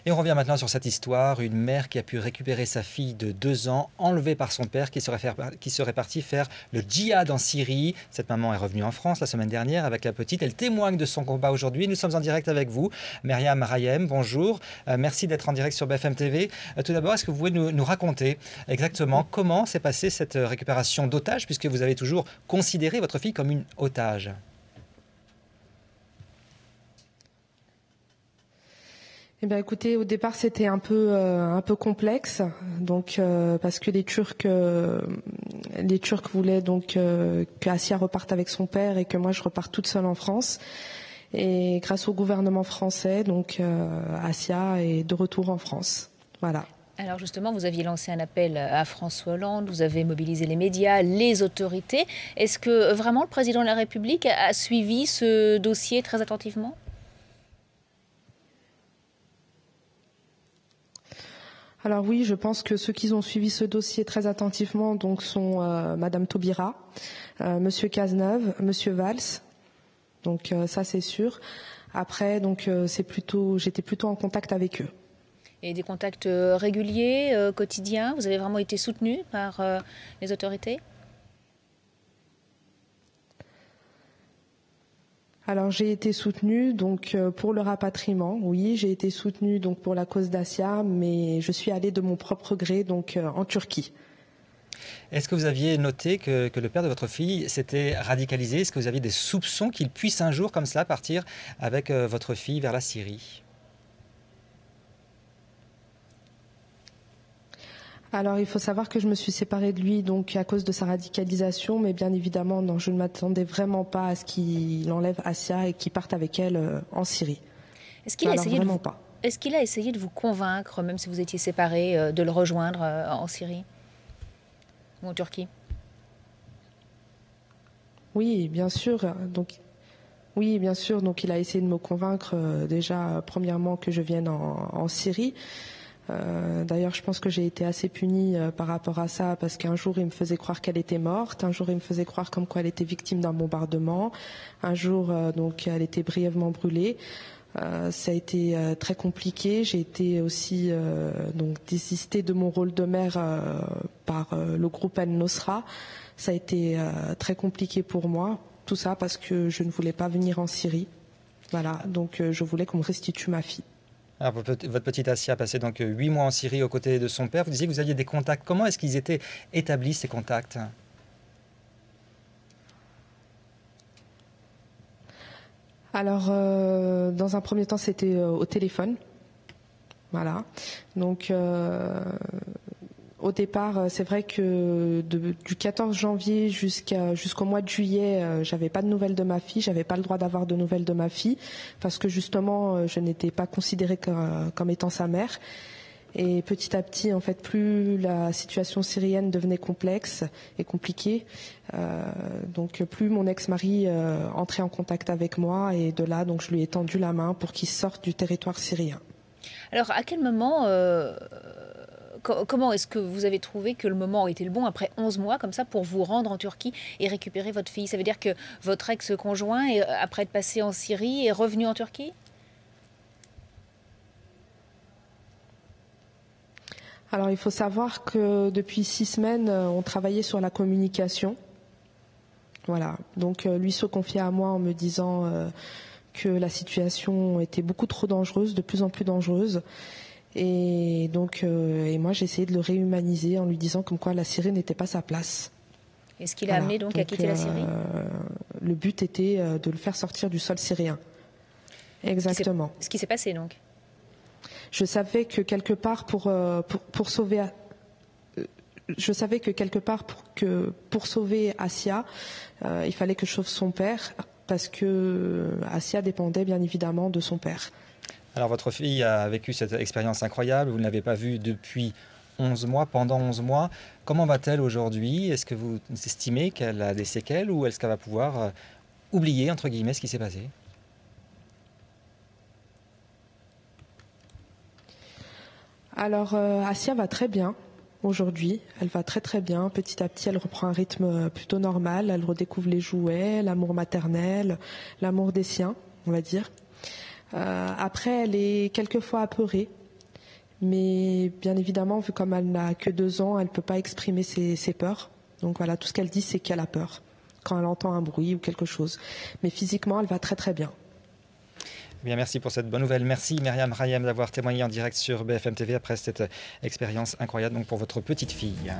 Et on revient maintenant sur cette histoire, une mère qui a pu récupérer sa fille de 2 ans, enlevée par son père, qui serait parti faire le djihad en Syrie. Cette maman est revenue en France la semaine dernière avec la petite. Elle témoigne de son combat aujourd'hui. Nous sommes en direct avec vous. Myriam Rayem, bonjour. Merci d'être en direct sur BFM TV. Tout d'abord, est-ce que vous pouvez nous raconter exactement comment s'est passée cette récupération d'otages, puisque vous avez toujours considéré votre fille comme une otage? Eh bien, écoutez, au départ, c'était un peu complexe, donc parce que les Turcs voulaient donc que Asia reparte avec son père et que moi je reparte toute seule en France. Et grâce au gouvernement français, donc Asia est de retour en France. Voilà. Alors justement, vous aviez lancé un appel à François Hollande, vous avez mobilisé les médias, les autorités. Est-ce que vraiment le président de la République a suivi ce dossier très attentivement ? Alors oui, je pense que ceux qui ont suivi ce dossier très attentivement donc sont Madame Taubira, Monsieur Cazeneuve, Monsieur Valls. Donc ça c'est sûr. Après donc j'étais plutôt en contact avec eux. Et des contacts réguliers, quotidiens. Vous avez vraiment été soutenu par les autorités ? Alors j'ai été soutenue donc pour le rapatriement, oui, j'ai été soutenue donc pour la cause d'Asia, mais je suis allée de mon propre gré donc en Turquie. Est-ce que vous aviez noté que le père de votre fille s'était radicalisé? Est-ce que vous aviez des soupçons qu'il puisse un jour comme cela partir avec votre fille vers la Syrie? Alors il faut savoir que je me suis séparée de lui donc à cause de sa radicalisation, mais bien évidemment non, je ne m'attendais vraiment pas à ce qu'il enlève Asia et qu'il parte avec elle en Syrie. Est-ce qu'il a essayé de vous convaincre, même si vous étiez séparés, de le rejoindre en Syrie ou en Turquie? Oui, bien sûr. Donc il a essayé de me convaincre déjà premièrement que je vienne en Syrie. D'ailleurs, je pense que j'ai été assez punie par rapport à ça parce qu'un jour, il me faisait croire qu'elle était morte. Un jour, il me faisait croire comme quoi elle était victime d'un bombardement. Un jour, donc, elle était brièvement brûlée. Ça a été très compliqué. J'ai été aussi donc désistée de mon rôle de mère par le groupe Al-Nosra. Ça a été très compliqué pour moi. Tout ça parce que je ne voulais pas venir en Syrie. Voilà, donc je voulais qu'on me restitue ma fille. Alors, votre petite Asia a passé donc 8 mois en Syrie aux côtés de son père. Vous disiez que vous aviez des contacts. Comment est-ce qu'ils étaient établis, ces contacts? Alors, dans un premier temps, c'était au téléphone. Voilà. Donc, au départ, c'est vrai que du 14 janvier jusqu'au mois de juillet, j'avais pas de nouvelles de ma fille, j'avais pas le droit d'avoir de nouvelles de ma fille parce que justement, je n'étais pas considérée comme étant sa mère. Et petit à petit, en fait, plus la situation syrienne devenait complexe et compliquée, donc plus mon ex-mari entrait en contact avec moi et de là, donc je lui ai tendu la main pour qu'il sorte du territoire syrien. Alors, à quel moment comment est-ce que vous avez trouvé que le moment était le bon après 11 mois comme ça pour vous rendre en Turquie et récupérer votre fille? Ça veut dire que votre ex-conjoint, après être passé en Syrie, est revenu en Turquie? Alors il faut savoir que depuis 6 semaines, on travaillait sur la communication. Voilà, donc lui se confiait à moi en me disant que la situation était beaucoup trop dangereuse, de plus en plus dangereuse. Et donc, et moi, j'ai essayé de le réhumaniser en lui disant comme quoi la Syrie n'était pas sa place. Et ce qui l'a amené donc à quitter la Syrie? Le but était de le faire sortir du sol syrien. Exactement. Ce qui s'est passé donc? Je savais que quelque part pour sauver... Je savais que quelque part pour sauver Asia, il fallait que je sauve son père parce que Asia dépendait bien évidemment de son père. Alors votre fille a vécu cette expérience incroyable, vous ne l'avez pas vue depuis 11 mois, pendant 11 mois. Comment va-t-elle aujourd'hui? Est-ce que vous estimez qu'elle a des séquelles ou est-ce qu'elle va pouvoir oublier, entre guillemets, ce qui s'est passé? Alors Asia va très bien aujourd'hui, elle va très très bien. Petit à petit, elle reprend un rythme plutôt normal, elle redécouvre les jouets, l'amour maternel, l'amour des siens, on va dire. Après, elle est quelquefois apeurée Mais bien évidemment, vu comme elle n'a que 2 ans, elle ne peut pas exprimer ses peurs. Donc voilà, tout ce qu'elle dit, c'est qu'elle a peur quand elle entend un bruit ou quelque chose. Mais physiquement, elle va très très bien. Bien, merci pour cette bonne nouvelle. Merci Myriam Rahiem d'avoir témoigné en direct sur BFM TV après cette expérience incroyable donc pour votre petite fille.